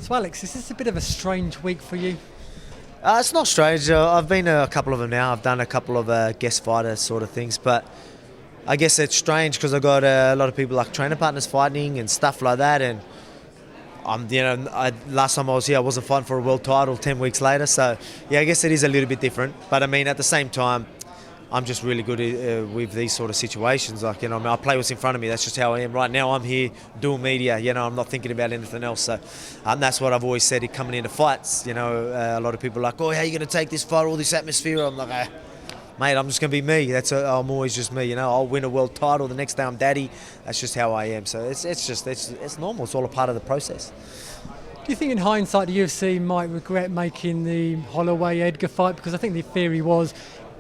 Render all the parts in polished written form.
So Alex, is this a bit of a strange week for you? It's not strange. I've been to a couple of them now. I've done a couple of guest fighter sort of things, but I guess it's strange because I've got a lot of people like trainer partners fighting and stuff like that. And last time I was here, I wasn't fighting for a world title 10 weeks later. So yeah, I guess it is a little bit different. But I mean, at the same time, I'm just really good with these sort of situations. Like, I play what's in front of me. That's just how I am. Right now, I'm here doing media. I'm not thinking about anything else. So that's what I've always said coming into fights. A lot of people are like, oh, how are you going to take this fight, all this atmosphere? I'm like, mate, I'm just going to be me. I'm always just me. I'll win a world title. The next day, I'm daddy. That's just how I am. So it's normal. It's all a part of the process. Do you think in hindsight the UFC might regret making the Holloway Edgar fight? Because I think the theory was,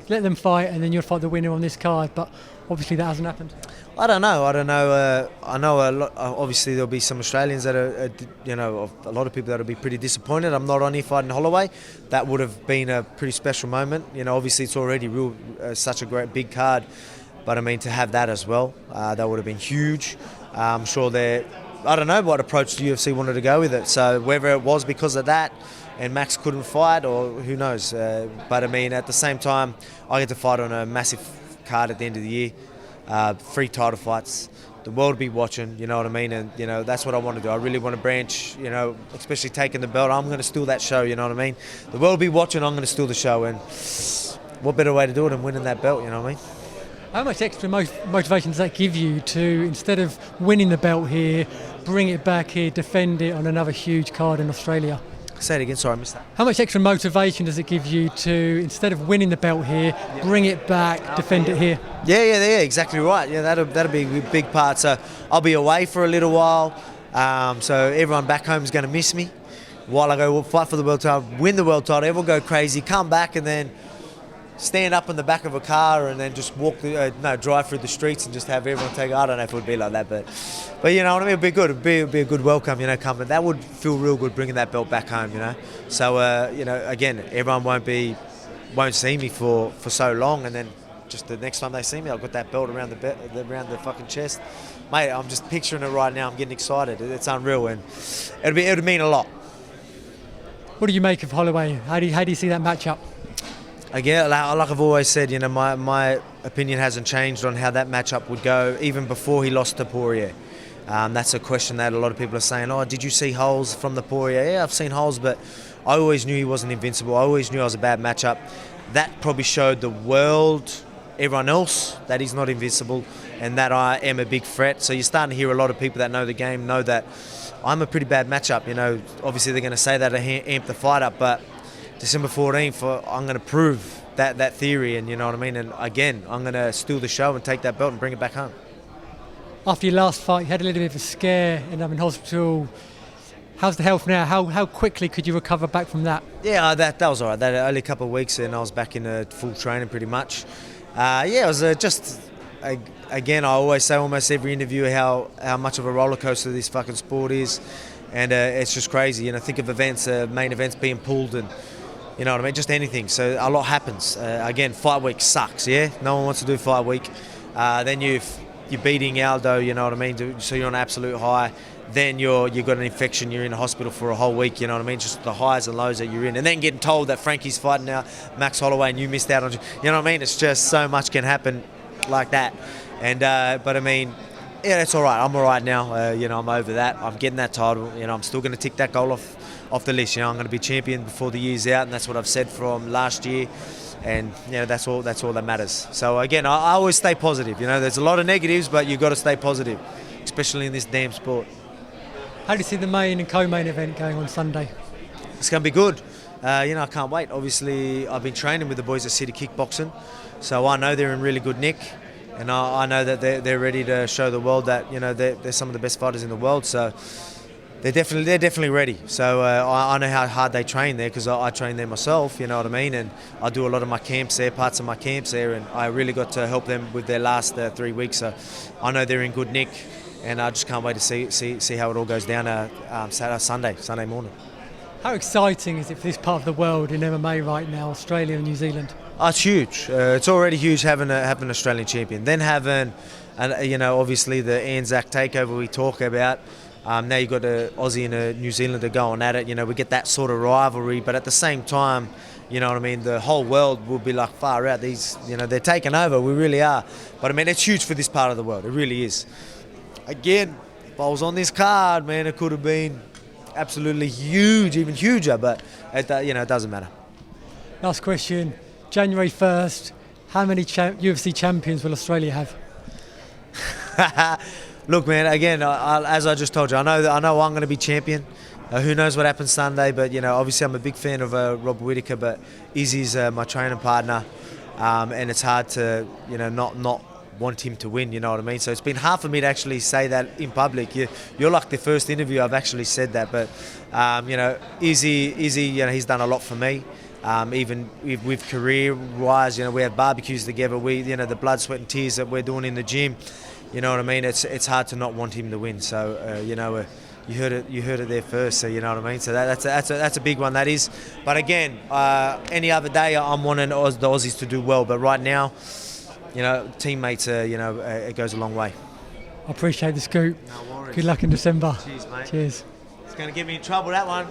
let them fight and then you'll fight the winner on this card, but obviously that hasn't happened. I don't know. I know a lot, obviously there'll be some Australians that are, a lot of people that'll be pretty disappointed. I'm not on here fighting Holloway. That would have been a pretty special moment. Obviously it's already such a great big card, but I mean to have that as well, that would have been huge. I'm sure I don't know what approach the UFC wanted to go with it. So whether it was because of that, and Max couldn't fight, or who knows. But I mean, at the same time, I get to fight on a massive card at the end of the year. 3 title fights. The world will be watching, you know what I mean? And, that's what I want to do. I really want to branch, especially taking the belt. I'm going to steal that show, you know what I mean? The world will be watching, I'm going to steal the show. And what better way to do it than winning that belt, you know what I mean? How much extra motivation does that give you to, instead of winning the belt here, bring it back here, defend it on another huge card in Australia? Say it again, sorry, I missed that. How much extra motivation does it give you to, instead of winning the belt here, bring it back, defend it here? Yeah, exactly right. Yeah, that'll be a big part. So I'll be away for a little while. So everyone back home is going to miss me. While I go fight for the world title, win the world title, everyone go crazy, come back and then stand up in the back of a car and then just drive through the streets and just have everyone take it. I don't know if it would be like that, but you know what I mean? It'd be good. It'd be a good welcome, coming. That would feel real good bringing that belt back home, So, again, everyone won't see me for so long, and then just the next time they see me, I've got that belt around the fucking chest. Mate, I'm just picturing it right now. I'm getting excited. It's unreal, and it'd mean a lot. What do you make of Holloway? How do you see that matchup? Again, like I've always said, my opinion hasn't changed on how that matchup would go, even before he lost to Poirier. That's a question that a lot of people are saying, oh, did you see holes from the Poirier? Yeah, I've seen holes, but I always knew he wasn't invincible. I always knew I was a bad matchup. That probably showed the world, everyone else, that he's not invincible and that I am a big threat. So you're starting to hear a lot of people that know the game know that I'm a pretty bad matchup. Obviously they're going to say that to amp the fight up, but December 14th, I'm going to prove that theory, and you know what I mean? And again, I'm going to steal the show and take that belt and bring it back home. After your last fight, you had a little bit of a scare, ended up in hospital. How's the health now? How quickly could you recover back from that? Yeah, that was all right. That only a couple of weeks and I was back in full training pretty much. It was again, I always say almost every interview how much of a rollercoaster this fucking sport is. And it's just crazy. Think of events, main events being pulled and, you know what I mean? Just anything. So a lot happens. Again, fight week sucks, yeah? No one wants to do fight week. Then you're beating Aldo, you know what I mean? So you're on an absolute high. Then you've got an infection, you're in the hospital for a whole week, you know what I mean? Just the highs and lows that you're in. And then getting told that Frankie's fighting now Max Holloway and you missed out on, you know what I mean? It's just so much can happen like that. And but I mean, yeah, it's all right. I'm all right now. I'm over that. I'm getting that title. I'm still going to tick that goal off the list. I'm going to be champion before the year's out, and that's what I've said from last year. And that's all that matters. So again, I always stay positive. There's a lot of negatives, but you've got to stay positive, especially in this damn sport. How do you see the main and co-main event going on Sunday? It's going to be good. I can't wait. Obviously, I've been training with the boys at City Kickboxing, so I know they're in really good nick. And I know that they're ready to show the world that they're some of the best fighters in the world. So they're definitely ready. So I know how hard they train there because I train there myself. You know what I mean? And I do a lot of my camps there, parts of my camps there, and I really got to help them with their last 3 weeks. So I know they're in good nick, and I just can't wait to see how it all goes down Sunday morning. How exciting is it for this part of the world in MMA right now, Australia and New Zealand? Oh, it's huge. It's already huge having an Australian champion. Then having, obviously the Anzac takeover we talk about. Now you've got a Aussie and a New Zealander going at it. You know, we get that sort of rivalry, but at the same time, you know what I mean, the whole world will be like, far out, these, you know, they're taking over, we really are. But I mean, it's huge for this part of the world, it really is. Again, if I was on this card, man, it could have been absolutely huge, even huger, but you know, it doesn't matter. Last question, January 1st, how many UFC champions will Australia have? Look, man, again, as I just told you, I know I'm going to be champion. Who knows what happens Sunday, but, you know, obviously I'm a big fan of Rob Whittaker, but Izzy's my training partner, and it's hard to, you know, not want him to win, you know what I mean? So it's been hard for me to actually say that in public. You're like the first interview I've actually said that, but, you know, Izzy, you know, he's done a lot for me. Even with career-wise, you know, we have barbecues together. You know, the blood, sweat and tears that we're doing in the gym, you know what I mean? It's hard to not want him to win. So, you know, you heard it there first. So you know what I mean. So that's a big one. That is. But again, any other day I'm wanting the Aussies to do well. But right now, you know, teammates, you know, it goes a long way. I appreciate the scoop. No worries. Good luck in December. Cheers, mate. Cheers. It's going to get me in trouble, that one.